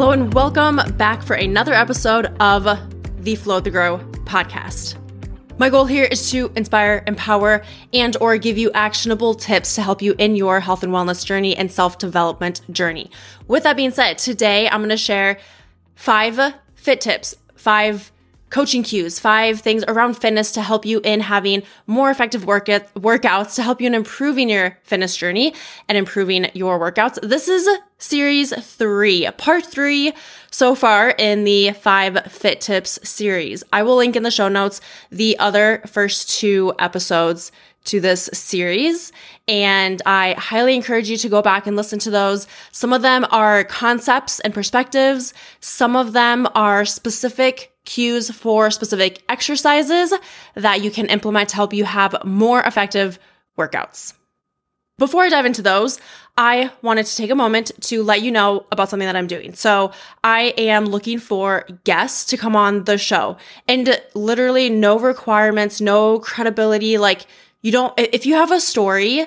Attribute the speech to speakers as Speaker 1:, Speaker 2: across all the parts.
Speaker 1: Hello and welcome back for another episode of the Flow the Grow podcast. My goal here is to inspire, empower, and or give you actionable tips to help you in your health and wellness journey and self-development journey. With that being said, today I'm going to share 5 fit tips, 5 coaching cues, 5 things around fitness to help you in having more effective workouts, to help you in improving your fitness journey and improving your workouts. This is series 3, part 3 so far in the 5 fit tips series. I will link in the show notes the other first 2 episodes to this series, and I highly encourage you to go back and listen to those. Some of them are concepts and perspectives. Some of them are specific cues for specific exercises that you can implement to help you have more effective workouts. Before I dive into those, I wanted to take a moment to let you know about something that I'm doing. So I am looking for guests to come on the show, and literally no requirements, no credibility. Like, if you have a story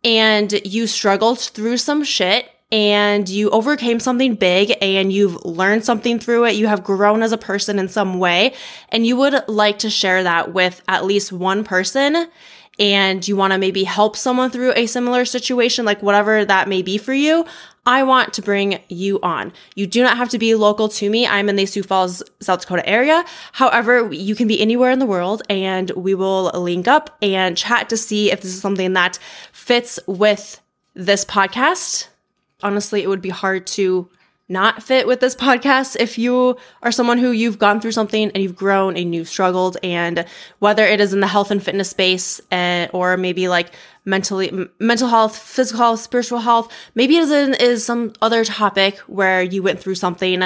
Speaker 1: and you struggled through some shit and you overcame something big and you've learned something through it, you have grown as a person in some way, and you would like to share that with at least one person, and you want to maybe help someone through a similar situation, like whatever that may be for you, I want to bring you on. You do not have to be local to me. I'm in the Sioux Falls, South Dakota area. However, you can be anywhere in the world, and we will link up and chat to see if this is something that fits with this podcast. Honestly, it would be hard to not fit with this podcast if you are someone who you've gone through something and you've grown and you've struggled, and whether it is in the health and fitness space or maybe like mental health, physical health, spiritual health, maybe it is some other topic where you went through something.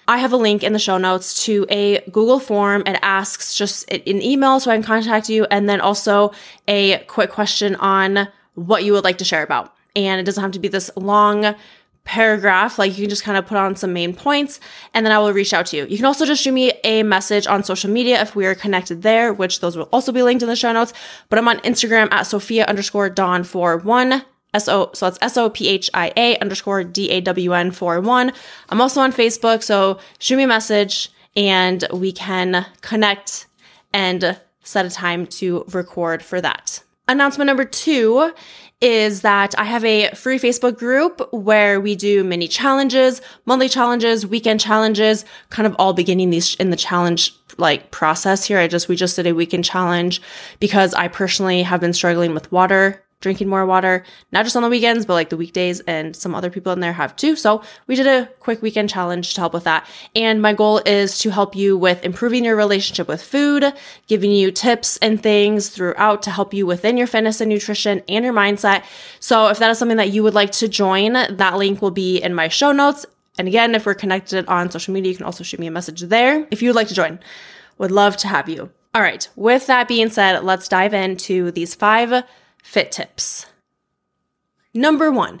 Speaker 1: I have a link in the show notes to a Google form. It asks just an email so I can contact you, and then also a quick question on what you would like to share about. And it doesn't have to be this long paragraph. Like, you can just kind of put on some main points, and then I will reach out to you. You can also just shoot me a message on social media if we are connected there, which those will also be linked in the show notes. But I'm on Instagram at Sophia_Dawn41. So that's SOPHIA_DAWN41. I'm also on Facebook, so shoot me a message and we can connect and set a time to record for that. Announcement number 2 is that I have a free Facebook group where we do mini challenges, monthly challenges, weekend challenges, kind of all beginning these in the challenge process here. We just did a weekend challenge because I personally have been struggling with drinking more water, not just on the weekends, but the weekdays, and some other people in there have too. So we did a quick weekend challenge to help with that. And my goal is to help you with improving your relationship with food, giving you tips and things throughout to help you within your fitness and nutrition and your mindset. So if that is something that you would like to join, that link will be in my show notes. And again, if we're connected on social media, you can also shoot me a message there if you would like to join. Would love to have you. All right. With that being said, let's dive into these 5 fit tips. Number 1,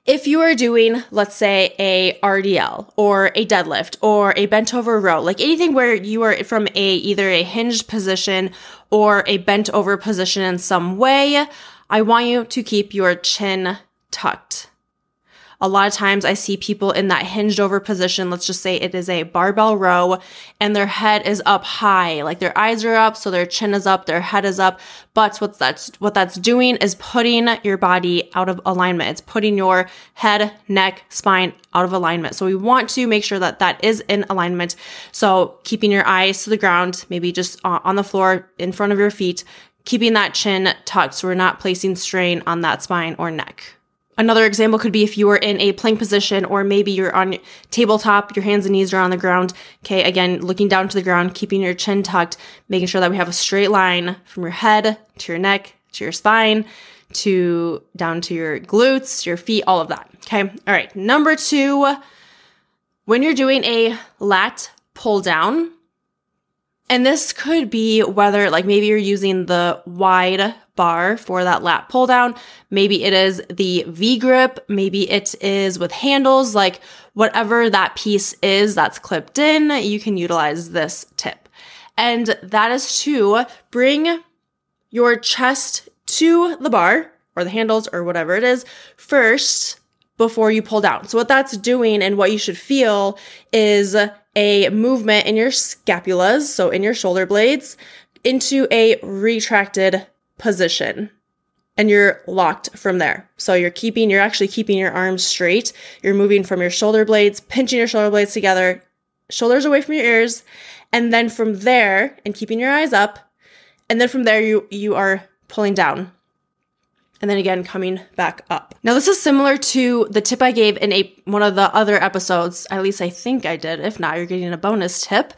Speaker 1: if you are doing, let's say, a RDL or a deadlift or a bent over row, like anything where you are from either a hinged position or a bent over position in some way, I want you to keep your chin tucked. A lot of times I see people in that hinged over position. Let's just say it is a barbell row and their head is up high, like their eyes are up, so their chin is up, their head is up. But what that's doing is putting your body out of alignment. It's putting your head, neck, spine out of alignment. So we want to make sure that that is in alignment. So keeping your eyes to the ground, maybe just on the floor in front of your feet, keeping that chin tucked so we're not placing strain on that spine or neck. Another example could be if you were in a plank position, or maybe you're on tabletop, your hands and knees are on the ground. Okay, again, looking down to the ground, keeping your chin tucked, making sure that we have a straight line from your head to your neck, to your spine, down to your glutes, your feet, all of that. Okay, all right. Number 2, when you're doing a lat pull down, and this could be whether maybe you're using the wide bar for that lat pull down. Maybe it is the V grip. Maybe it is with handles, whatever that piece is that's clipped in, you can utilize this tip. And that is to bring your chest to the bar or the handles or whatever it is first, before you pull down. So what that's doing and what you should feel is a movement in your scapulas, so in your shoulder blades, into a retracted position. And you're locked from there. So you're actually keeping your arms straight. You're moving from your shoulder blades, pinching your shoulder blades together, shoulders away from your ears. And then from there, and keeping your eyes up, and then from there, you are pulling down. And then again, coming back up. Now, this is similar to the tip I gave in one of the other episodes. At least I think I did. If not, you're getting a bonus tip.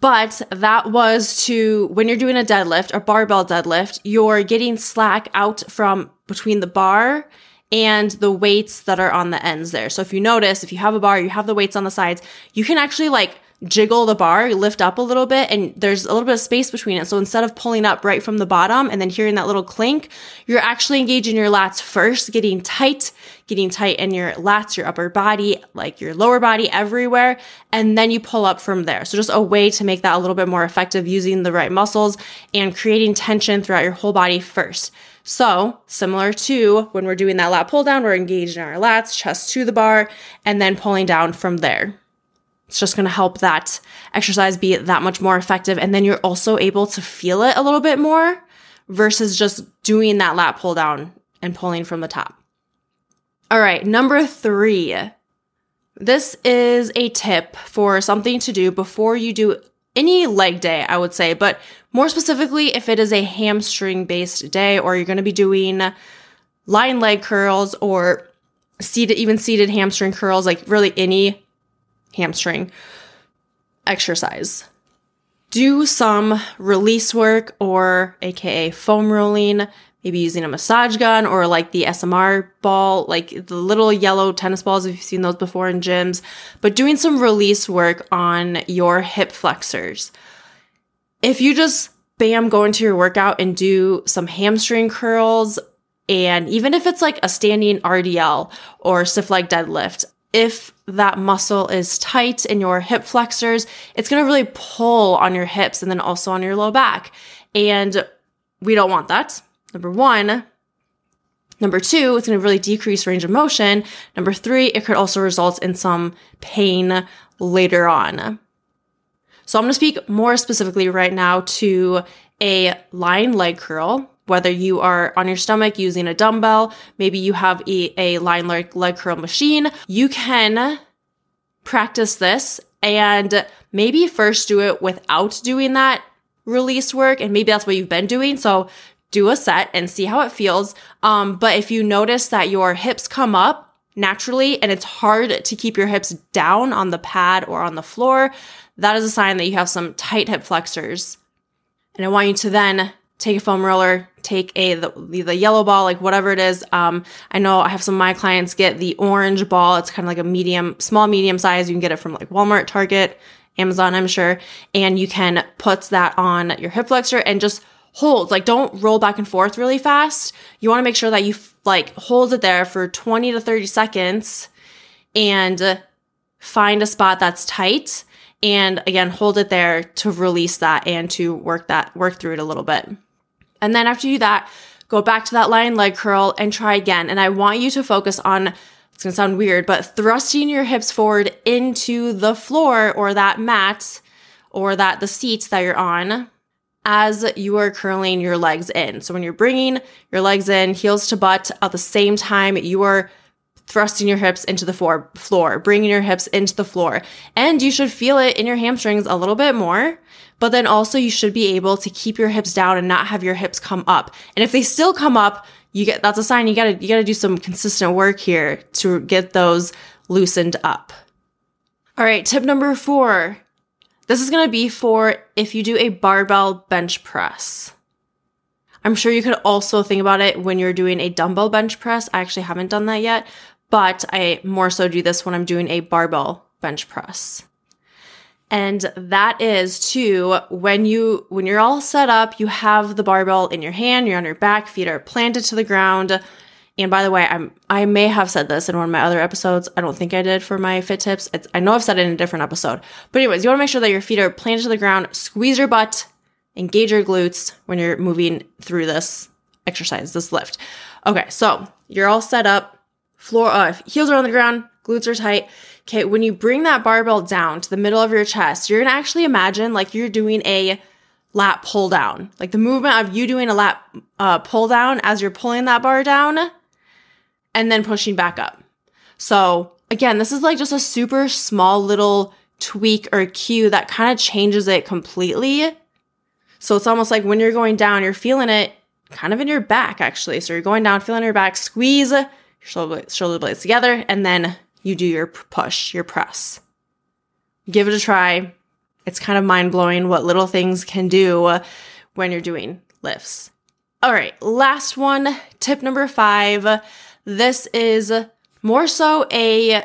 Speaker 1: But that was to, when you're doing a deadlift, a barbell deadlift, you're getting slack out from between the bar and the weights that are on the ends there. So if you notice, if you have a bar, you have the weights on the sides, you can actually like jiggle the bar, lift up a little bit, and there's a little bit of space between it. So instead of pulling up right from the bottom and then hearing that little clink, you're actually engaging your lats first, getting tight in your lats, your upper body, like your lower body, everywhere. And then you pull up from there. So just a way to make that a little bit more effective, using the right muscles and creating tension throughout your whole body first. So similar to when we're doing that lat pull down, we're engaging our lats, chest to the bar, and then pulling down from there. It's just going to help that exercise be that much more effective. And then you're also able to feel it a little bit more versus just doing that lat pull down and pulling from the top. All right, number 3. This is a tip for something to do before you do any leg day, I would say, but more specifically, if it is a hamstring-based day or you're going to be doing lying leg curls or seated hamstring curls, like really any hamstring exercise. Do some release work, or AKA foam rolling, maybe using a massage gun or like the SMR ball, like the little yellow tennis balls, if you've seen those before in gyms, but doing some release work on your hip flexors. If you just go into your workout and do some hamstring curls, and even if it's like a standing RDL or stiff leg deadlift, if that muscle is tight in your hip flexors, it's going to really pull on your hips and then also on your low back. And we don't want that. Number 1. Number 2, it's going to really decrease range of motion. Number 3, it could also result in some pain later on. So I'm going to speak more specifically right now to a lying leg curl. Whether you are on your stomach using a dumbbell, maybe you have a lying leg curl machine, you can practice this and maybe first do it without doing that release work. And maybe that's what you've been doing. So do a set and see how it feels. But if you notice that your hips come up naturally and it's hard to keep your hips down on the pad or on the floor, that is a sign that you have some tight hip flexors. And I want you to then take a foam roller, take the yellow ball, like whatever it is. I know I have some of my clients get the orange ball. It's kind of like a small, medium size. You can get it from like Walmart, Target, Amazon, I'm sure. And you can put that on your hip flexor and just hold. Like, don't roll back and forth really fast. You want to make sure that you like hold it there for 20 to 30 seconds and find a spot that's tight. And again, hold it there to release that and to work through it a little bit. And then after you do that, go back to that lying leg curl and try again. And I want you to focus on, it's going to sound weird, but thrusting your hips forward into the floor or that mat or the seat that you're on as you are curling your legs in. So when you're bringing your legs in, heels to butt, at the same time, you are thrusting your hips into the floor, bringing your hips into the floor. And you should feel it in your hamstrings a little bit more, but then also you should be able to keep your hips down and not have your hips come up. And if they still come up, that's a sign you gotta do some consistent work here to get those loosened up. All right, tip number 4. This is gonna be for if you do a barbell bench press. I'm sure you could also think about it when you're doing a dumbbell bench press. I actually haven't done that yet, but I more so do this when I'm doing a barbell bench press. And that is when you're all set up, you have the barbell in your hand, you're on your back, feet are planted to the ground. And by the way, I may have said this in one of my other episodes. I don't think I did for my fit tips. I know I've said it in a different episode. But anyways, you want to make sure that your feet are planted to the ground, squeeze your butt, engage your glutes when you're moving through this exercise, this lift. Okay, so you're all set up, heels are on the ground, glutes are tight. Okay, when you bring that barbell down to the middle of your chest, you're gonna actually imagine like you're doing a lat pull down. Like the movement of you doing a lat pull down as you're pulling that bar down and then pushing back up. So again, this is like just a super small little tweak or cue that kind of changes it completely. So it's almost like when you're going down, you're feeling it kind of in your back actually. So you're going down, feeling your back, squeeze your shoulder blades together, and then you do your push, your press. Give it a try. It's kind of mind-blowing what little things can do when you're doing lifts. All right, last one, tip number 5. This is more so a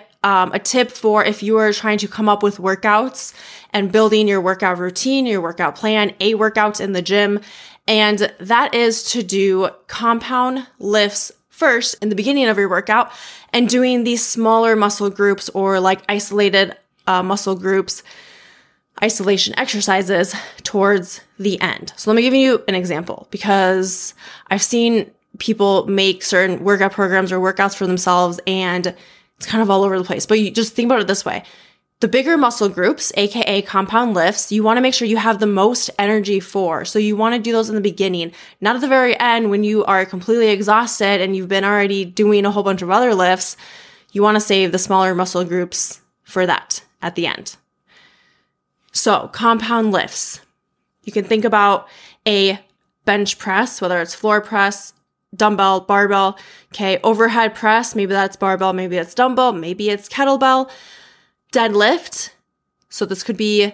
Speaker 1: tip for if you are trying to come up with workouts and building your workout routine, your workout plan, a workout in the gym. And that is to do compound lifts first in the beginning of your workout and doing these smaller muscle groups or like isolated muscle groups, isolation exercises towards the end. So let me give you an example because I've seen people make certain workout programs or workouts for themselves and it's kind of all over the place. But you just think about it this way. The bigger muscle groups, aka compound lifts, you want to make sure you have the most energy for. So you want to do those in the beginning, not at the very end when you are completely exhausted and you've been already doing a whole bunch of other lifts. You want to save the smaller muscle groups for that at the end. So compound lifts. You can think about a bench press, whether it's floor press, dumbbell, barbell, okay, overhead press, maybe that's barbell, maybe it's dumbbell, maybe it's kettlebell, deadlift. So this could be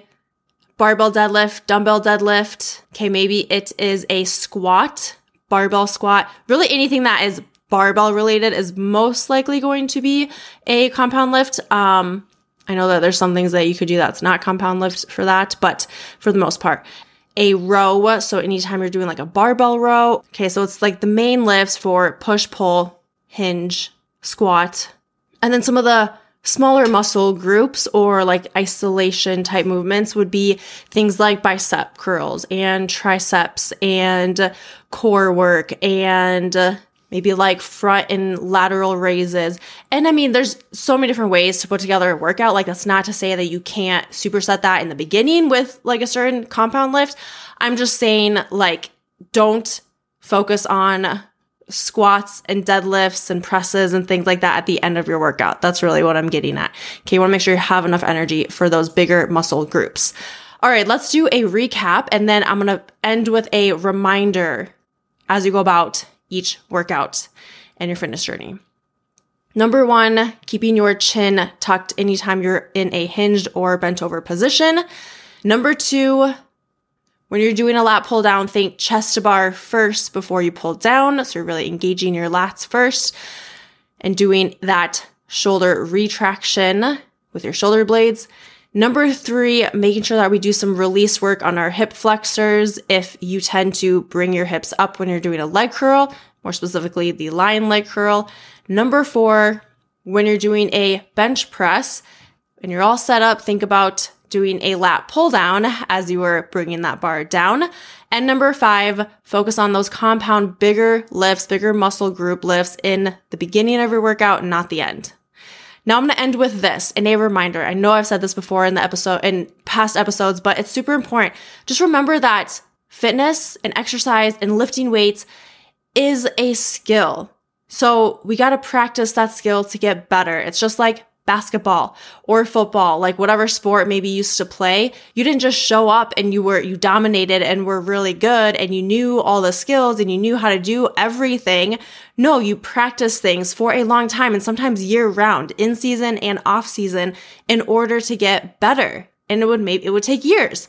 Speaker 1: barbell deadlift, dumbbell deadlift. Okay, maybe it is a squat, barbell squat. Really anything that is barbell related is most likely going to be a compound lift. I know that there's some things that you could do that's not compound lift for that, but for the most part. A row, so anytime you're doing like a barbell row. Okay, so it's like the main lifts for push, pull, hinge, squat. And then some of the smaller muscle groups or like isolation type movements would be things like bicep curls and triceps and core work and maybe like front and lateral raises. And I mean, there's so many different ways to put together a workout. Like that's not to say that you can't superset that in the beginning with like a certain compound lift. I'm just saying like, don't focus on squats and deadlifts and presses and things like that at the end of your workout. That's really what I'm getting at. Okay. You want to make sure you have enough energy for those bigger muscle groups. All right, let's do a recap. And then I'm going to end with a reminder as you go about each workout and your fitness journey. Number 1, keeping your chin tucked anytime you're in a hinged or bent over position. Number 2, when you're doing a lat pull down, think chest to bar first before you pull down. So you're really engaging your lats first and doing that shoulder retraction with your shoulder blades. Number 3, making sure that we do some release work on our hip flexors. If you tend to bring your hips up when you're doing a leg curl, more specifically the lion leg curl. Number 4, when you're doing a bench press and you're all set up, think about doing a lat pull down as you are bringing that bar down. And number 5, focus on those compound bigger lifts, bigger muscle group lifts in the beginning of your workout, not the end. Now I'm going to end with this and a reminder. I know I've said this before in past episodes, but it's super important. Just remember that fitness and exercise and lifting weights is a skill. So we got to practice that skill to get better. It's just like basketball or football, like whatever sport maybe you used to play. You didn't just show up and you dominated and were really good and you knew all the skills and you knew how to do everything. No, you practice things for a long time and sometimes year round, in season and off season, in order to get better. And it would take years,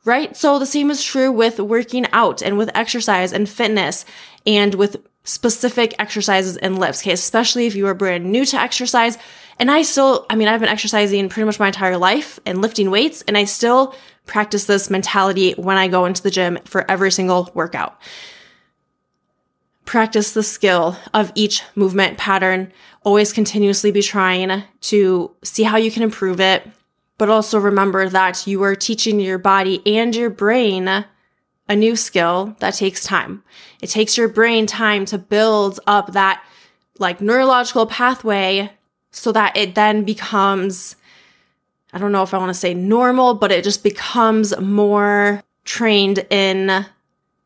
Speaker 1: right? So the same is true with working out and with exercise and fitness and with specific exercises and lifts, okay? Especially if you are brand new to exercise. And I've been exercising pretty much my entire life and lifting weights, and I still practice this mentality when I go into the gym for every single workout. Practice the skill of each movement pattern. Always continuously be trying to see how you can improve it, but also remember that you are teaching your body and your brain a new skill that takes time. It takes your brain time to build up that like neurological pathway so that it then becomes, I don't know if I want to say normal, but it just becomes more trained in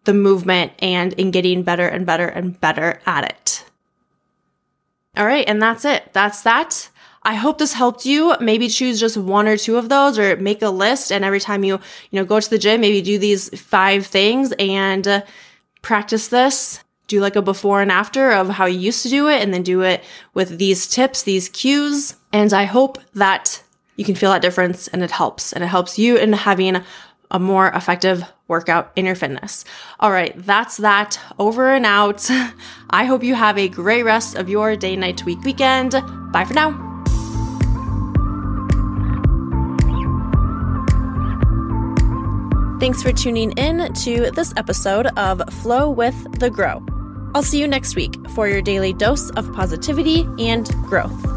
Speaker 1: the movement and in getting better and better and better at it. All right, and that's it. That's that. I hope this helped you. Maybe choose just one or two of those, or make a list. And every time you go to the gym, maybe do these 5 things and practice this. Do like a before and after of how you used to do it, and then do it with these tips, these cues. And I hope that you can feel that difference and it helps. And it helps you in having a more effective workout in your fitness. All right, that's that. Over and out. I hope you have a great rest of your day, night, week, weekend. Bye for now. Thanks for tuning in to this episode of Flow with the Grow. I'll see you next week for your daily dose of positivity and growth.